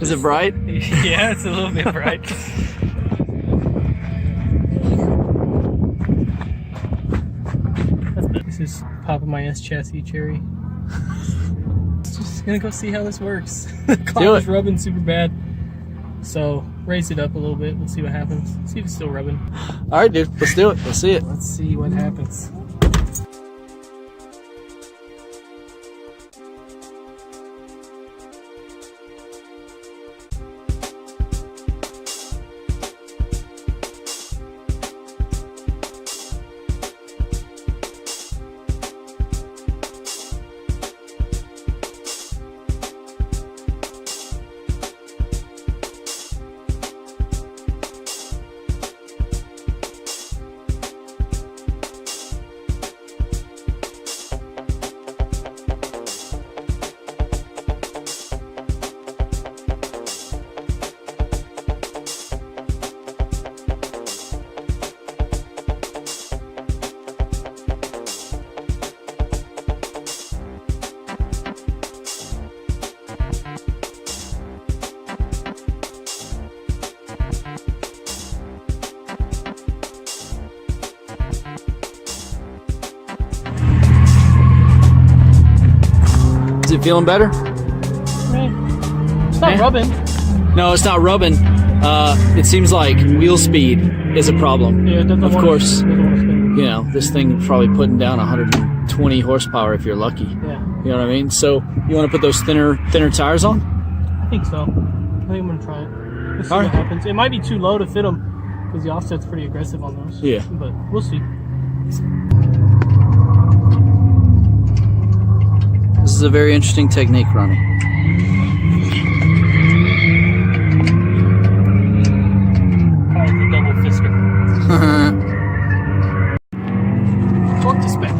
Is it bright? Yeah, it's a little bit bright. This is Papa My S chassis cherry. Just gonna go see how this works. The car is rubbing super bad. So raise it up a little bit. We'll see what happens. See if it's still rubbing. All right, dude. Let's do it. Let's see it. Let's see what happens. Is it feeling better? It's not rubbing. No, it's not rubbing. It seems like wheel speed is a problem. Yeah, it doesn't of course. spin. You know, this thing probably putting down 120 horsepower if you're lucky. Yeah. You know what I mean? So you want to put those thinner tires on? I think so. I think I'm gonna try it. Let's see All what right. happens. It might be too low to fit them because the offset's pretty aggressive on those. Yeah. But we'll see. This is a very interesting technique, Ronnie. Call it the double fister. Torque to spec.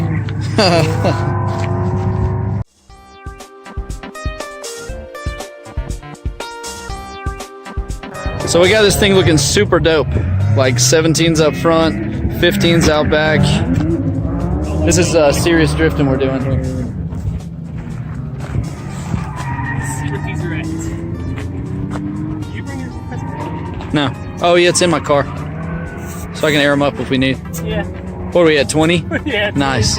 So we got this thing looking super dope. Like 17's up front, 15's out back. This is serious drifting we're doing. Let's see what these are at. Did you bring your present? No. Oh yeah, it's in my car. So I can air them up if we need. Yeah. What are we at, 20? Yeah. Nice.